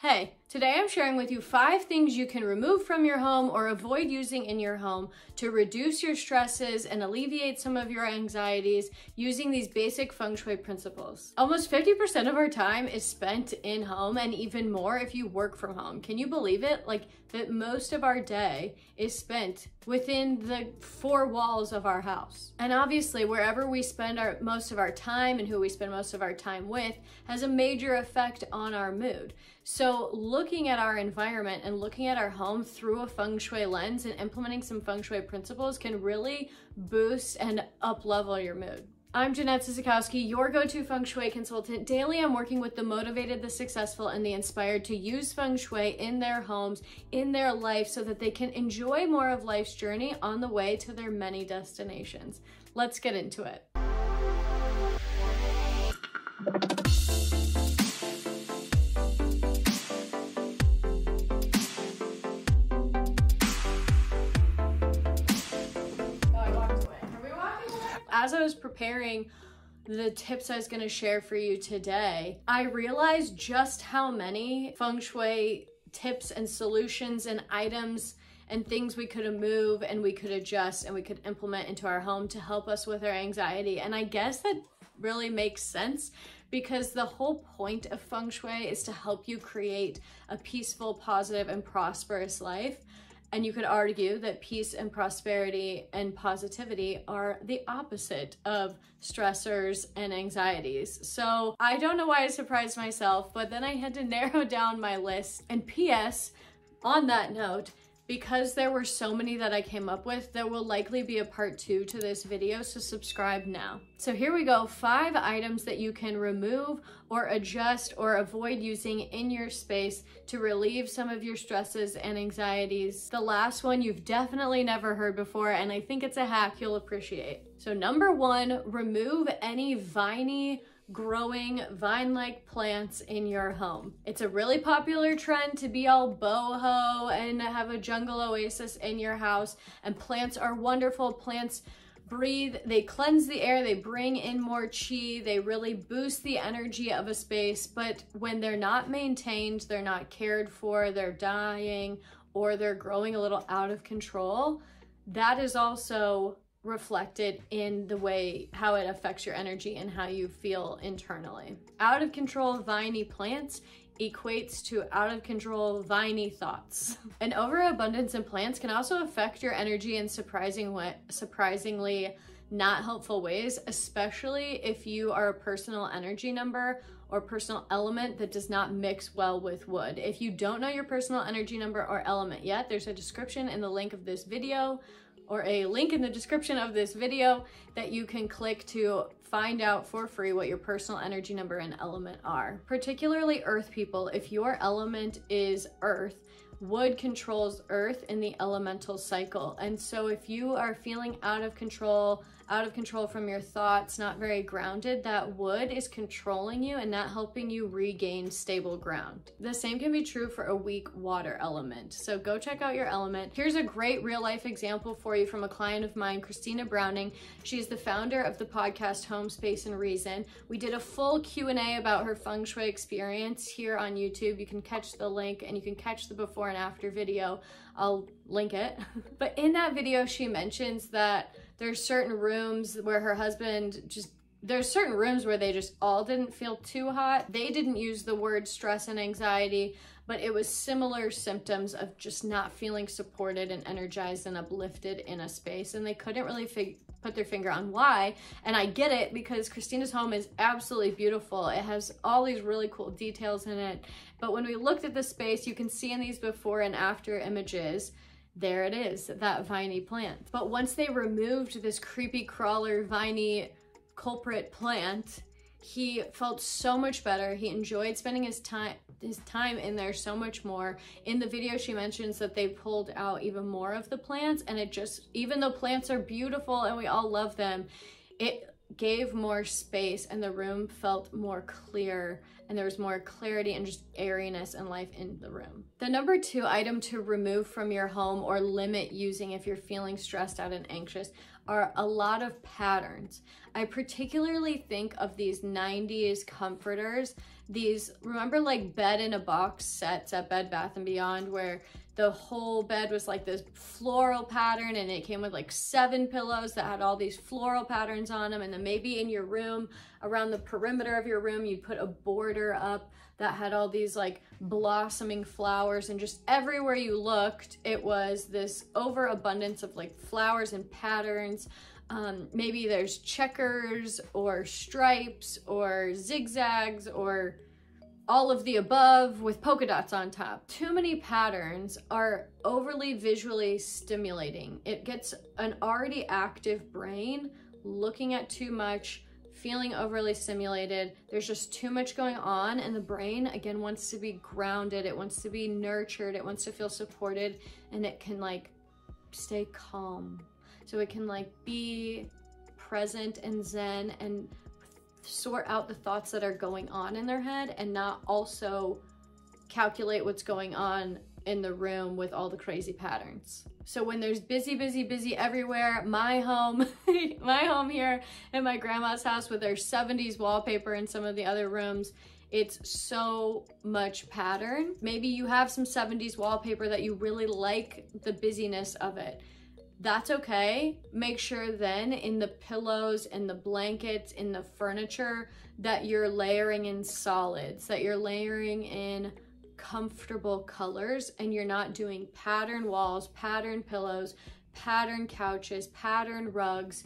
Hey, today I'm sharing with you 5 things you can remove from your home or avoid using in your home to reduce your stresses and alleviate some of your anxieties using these basic Feng Shui principles. Almost 50% of our time is spent in home, and even more if you work from home. Can you believe it? Like that most of our day is spent within the 4 walls of our house. And obviously wherever we spend most of our time and who we spend most of our time with has a major effect on our mood. So looking at our environment and looking at our home through a Feng Shui lens and implementing some Feng Shui principles can really boost and up-level your mood. I'm Jeanette Sisakowski, your go-to Feng Shui consultant. Daily, I'm working with the motivated, the successful, and the inspired to use Feng Shui in their homes, in their life, so that they can enjoy more of life's journey on the way to their many destinations. Let's get into it. As I was preparing the tips I was going to share for you today, I realized just how many Feng Shui tips and solutions and items and things we could move and we could adjust and we could implement into our home to help us with our anxiety. And I guess that really makes sense because the whole point of Feng Shui is to help you create a peaceful, positive, and prosperous life. And you could argue that peace and prosperity and positivity are the opposite of stressors and anxieties. So I don't know why I surprised myself, but then I had to narrow down my list. And P.S. on that note, because there were so many that I came up with, there will likely be a part 2 to this video, so subscribe now. So here we go, 5 items that you can remove or adjust or avoid using in your space to relieve some of your stresses and anxieties. The last one you've definitely never heard before, and I think it's a hack you'll appreciate. So number 1, remove any viney, growing vine-like plants in your home. It's a really popular trend to be all boho and have a jungle oasis in your house, and plants are wonderful. Plants breathe, they cleanse the air, they bring in more chi, they really boost the energy of a space, but when they're not maintained, they're not cared for, they're dying, or they're growing a little out of control, that is also reflected in the way how it affects your energy and how you feel internally. Out of control viney plants equates to out of control viney thoughts. An overabundance in plants can also affect your energy in surprisingly not helpful ways, especially if you are a personal energy number or personal element that does not mix well with wood. If you don't know your personal energy number or element yet, there's a description in the link of this video, or a link in the description of this video that you can click to find out for free what your personal energy number and element are. Particularly earth people, if your element is earth, wood controls earth in the elemental cycle. And so if you are feeling out of control from your thoughts, not very grounded, that wood is controlling you and not helping you regain stable ground. The same can be true for a weak water element. So go check out your element. Here's a great real life example for you from a client of mine, Christina Browning. She's the founder of the podcast Home Space and Reason. We did a full Q&A about her Feng Shui experience here on YouTube. You can catch the link and you can catch the before and after video. I'll link it. But in that video, she mentions that there's certain rooms where her husband there's certain rooms where they just all didn't feel too hot. They didn't use the word stress and anxiety, but it was similar symptoms of just not feeling supported and energized and uplifted in a space. And they couldn't really put their finger on why. And I get it, because Christina's home is absolutely beautiful. It has all these really cool details in it. But when we looked at the space, you can see in these before and after images, there it is, that viney plant. But once they removed this creepy crawler viney culprit plant, he felt so much better. He enjoyed spending his time in there so much more. In the video, she mentions that they pulled out even more of the plants, and it just, even though plants are beautiful and we all love them, it gave more space and the room felt more clear, and there was more clarity and just airiness and life in the room. The number 2 item to remove from your home or limit using if you're feeling stressed out and anxious are a lot of patterns. I particularly think of these 90s comforters these, remember like bed in a box sets at Bed Bath & Beyond where the whole bed was like this floral pattern and it came with like 7 pillows that had all these floral patterns on them, and then maybe in your room, around the perimeter of your room, you'd put a border up that had all these like blossoming flowers, and just everywhere you looked, it was this overabundance of like flowers and patterns. Maybe there's checkers or stripes or zigzags or all of the above with polka dots on top. Too many patterns are overly visually stimulating. It gets an already active brain looking at too much, feeling overly stimulated. There's just too much going on, and the brain again wants to be grounded, it wants to be nurtured, it wants to feel supported, and it can like stay calm. So it can like be present and zen and sort out the thoughts that are going on in their head, and not also calculate what's going on in the room with all the crazy patterns. So when there's busy, busy, busy everywhere, my home, my home here in my grandma's house with their 70s wallpaper in some of the other rooms, it's so much pattern. Maybe you have some 70s wallpaper that you really like the busyness of it. That's okay. Make sure then in the pillows, in the blankets, in the furniture, that you're layering in solids, that you're layering in comfortable colors, and you're not doing pattern walls, pattern pillows, pattern couches, pattern rugs.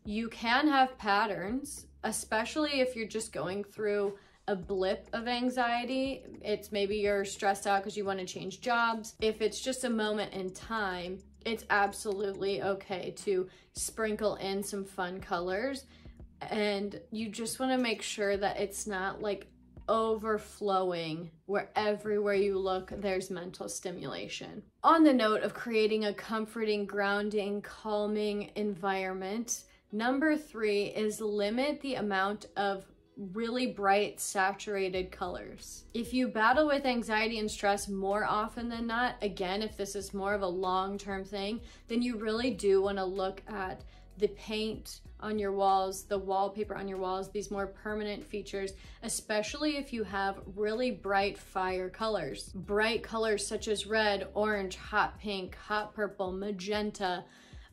You can have patterns, especially if you're just going through a blip of anxiety. It's maybe you're stressed out because you want to change jobs. If it's just a moment in time, it's absolutely okay to sprinkle in some fun colors, and you just want to make sure that it's not like overflowing where everywhere you look there's mental stimulation. On the note of creating a comforting, grounding, calming environment, number 3 is limit the amount of really bright, saturated colors. If you battle with anxiety and stress more often than not, again, if this is more of a long-term thing, then you really do want to look at the paint on your walls, the wallpaper on your walls, these more permanent features, especially if you have really bright fire colors. Bright colors such as red, orange, hot pink, hot purple, magenta,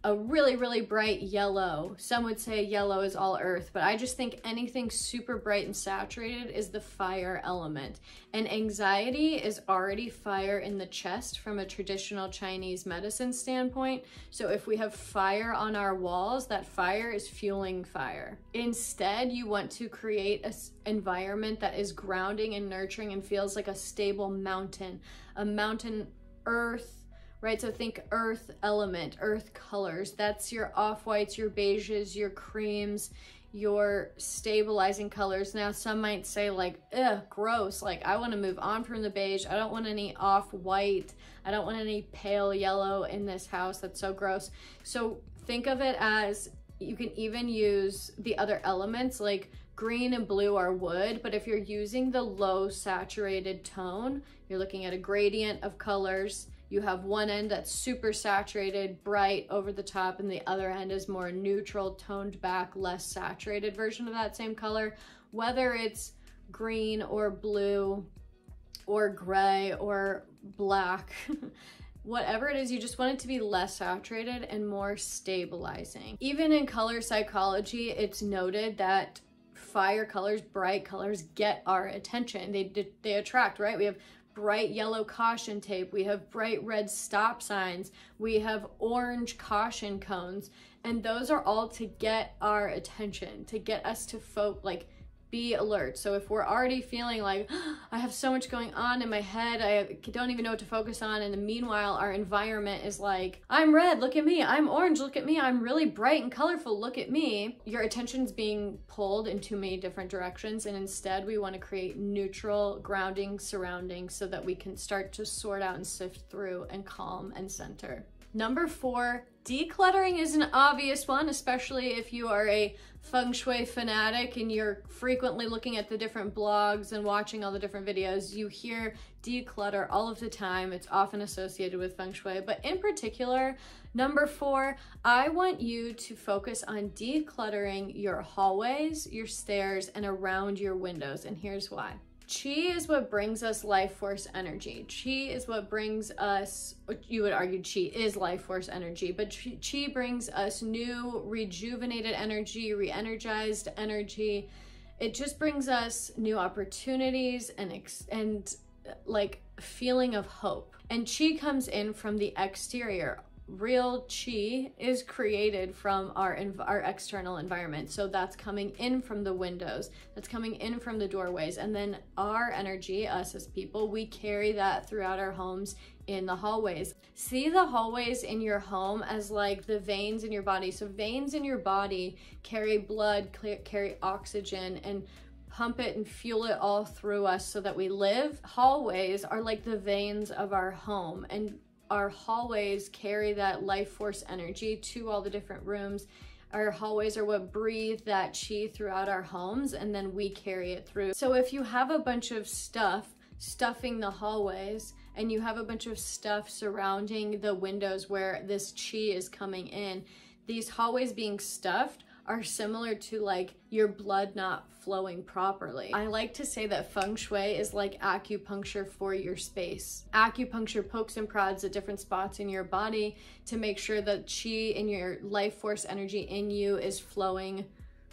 a really, really bright yellow. Some would say yellow is all earth, but I just think anything super bright and saturated is the fire element. And anxiety is already fire in the chest from a traditional Chinese medicine standpoint. So if we have fire on our walls, that fire is fueling fire. Instead, you want to create an environment that is grounding and nurturing and feels like a stable mountain, a mountain earth, right? So think earth element, earth colors. That's your off-whites, your beiges, your creams, your stabilizing colors. Now, some might say like, ugh, gross. Like, I want to move on from the beige. I don't want any off-white. I don't want any pale yellow in this house. That's so gross. So think of it as you can even use the other elements, like green and blue are wood, but if you're using the low saturated tone, you're looking at a gradient of colors. You have one end that's super saturated, bright, over the top, and the other end is more neutral, toned back, less saturated version of that same color. Whether it's green or blue or gray or black, whatever it is, you just want it to be less saturated and more stabilizing. Even in color psychology, it's noted that fire colors, bright colors, get our attention. They attract, right? We have bright yellow caution tape, we have bright red stop signs, we have orange caution cones, and those are all to get our attention, to get us to be alert. So if we're already feeling like, oh, I have so much going on in my head, I don't even know what to focus on, and meanwhile our environment is like, I'm red, look at me, I'm orange, look at me, I'm really bright and colorful, look at me. Your attention's being pulled in too many different directions, and instead we want to create neutral, grounding surroundings so that we can start to sort out and sift through and calm and center. Number 4, decluttering is an obvious one, especially if you are a Feng Shui fanatic and you're frequently looking at the different blogs and watching all the different videos. You hear declutter all of the time. It's often associated with Feng Shui, but in particular, number 4, I want you to focus on decluttering your hallways, your stairs, and around your windows, and here's why. Qi is what brings us life force energy. Qi is what brings us, you would argue Qi is life force energy, but Qi brings us new, rejuvenated energy, re-energized energy. It just brings us new opportunities and like feeling of hope. And Qi comes in from the exterior. Real Qi is created from our external environment. So that's coming in from the windows, that's coming in from the doorways. And then our energy, us as people, we carry that throughout our homes in the hallways. See the hallways in your home as like the veins in your body. So veins in your body carry blood, carry oxygen, and pump it and fuel it all through us so that we live. Hallways are like the veins of our home, and our hallways carry that life force energy to all the different rooms. Our hallways are what breathe that Qi throughout our homes, and then we carry it through. So if you have a bunch of stuff stuffing the hallways, and you have a bunch of stuff surrounding the windows where this Qi is coming in, these hallways being stuffed are similar to like your blood not flowing properly. I like to say that Feng Shui is like acupuncture for your space. Acupuncture pokes and prods at different spots in your body to make sure that Qi and your life force energy in you is flowing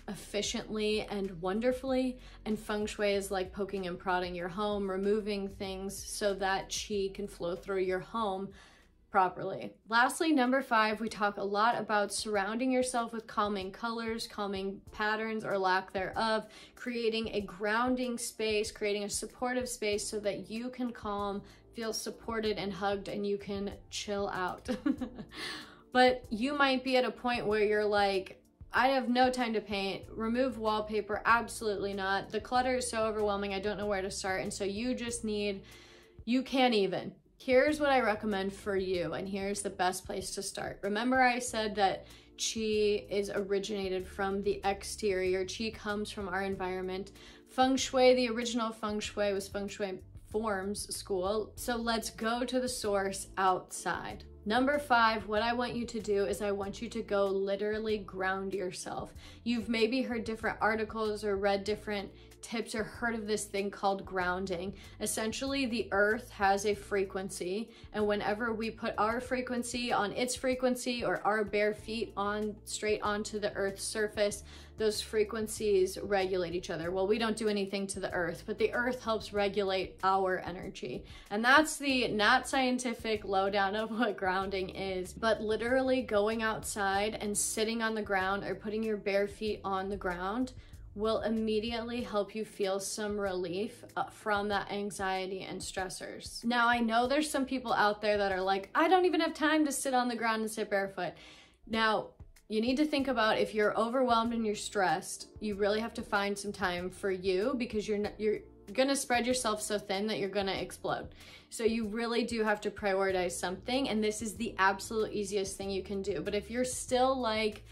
efficiently and wonderfully. And Feng Shui is like poking and prodding your home, removing things so that Qi can flow through your home properly. Lastly, number 5, we talk a lot about surrounding yourself with calming colors, calming patterns or lack thereof, creating a grounding space, creating a supportive space so that you can calm, feel supported and hugged, and you can chill out. But you might be at a point where you're like, I have no time to paint, remove wallpaper, absolutely not. The clutter is so overwhelming, I don't know where to start. And so you just need, you can't even. Here's what I recommend for you, and here's the best place to start. Remember I said that Qi is originated from the exterior. Qi comes from our environment. Feng Shui, the original Feng Shui was Feng Shui Forms School. So let's go to the source outside. Number 5, what I want you to do is I want you to go literally ground yourself. You've maybe heard different articles or read different tips or heard of this thing called grounding. Essentially, the earth has a frequency, and whenever we put our frequency on its frequency or our bare feet on straight onto the earth's surface, those frequencies regulate each other. Well, we don't do anything to the earth, but the earth helps regulate our energy. And that's the not scientific lowdown of what grounding is, but literally going outside and sitting on the ground or putting your bare feet on the ground will immediately help you feel some relief from that anxiety and stressors. Now, I know there's some people out there that are like, I don't even have time to sit on the ground and sit barefoot. Now, you need to think about if you're overwhelmed and you're stressed, you really have to find some time for you, because you're gonna spread yourself so thin that you're gonna explode. So you really do have to prioritize something, and this is the absolute easiest thing you can do. But if you're still like,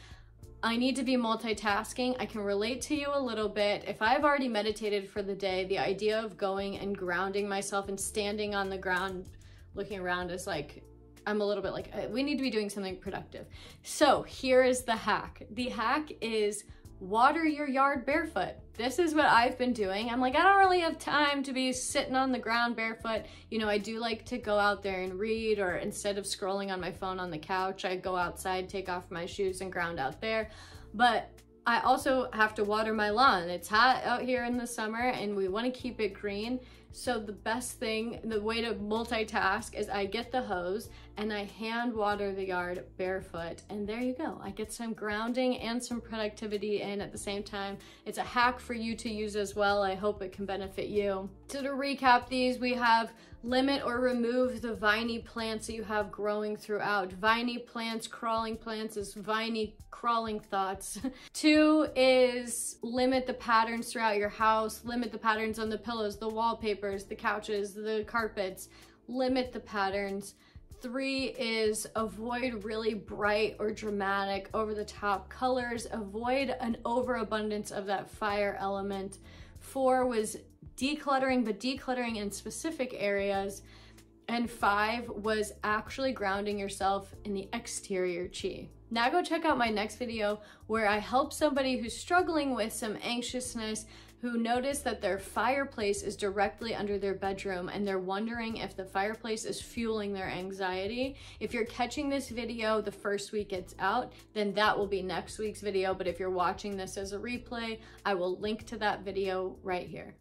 I need to be multitasking, I can relate to you a little bit. If I've already meditated for the day, the idea of going and grounding myself and standing on the ground looking around is like, I'm a little bit like, we need to be doing something productive. So here is the hack. The hack is water your yard barefoot. This is what I've been doing. I'm like, I don't really have time to be sitting on the ground barefoot. You know, I do like to go out there and read, or instead of scrolling on my phone on the couch, I go outside, take off my shoes and ground out there. But I also have to water my lawn. It's hot out here in the summer and we want to keep it green. So the best thing, the way to multitask is I get the hose and I hand water the yard barefoot, and there you go. I get some grounding and some productivity in at the same time. It's a hack for you to use as well. I hope it can benefit you. So to recap these, we have limit or remove the viney plants that you have growing throughout. Viney plants, crawling plants is viney crawling thoughts. 2 is limit the patterns throughout your house. Limit the patterns on the pillows, the wallpapers, the couches, the carpets. Limit the patterns. 3 is avoid really bright or dramatic, over-the-top colors. Avoid an overabundance of that fire element. 4 was decluttering, but decluttering in specific areas. And 5 was actually grounding yourself in the exterior Qi. Now go check out my next video where I help somebody who's struggling with some anxiousness, who notice that their fireplace is directly under their bedroom and they're wondering if the fireplace is fueling their anxiety. If you're catching this video the first week it's out, then that will be next week's video. But if you're watching this as a replay, I will link to that video right here.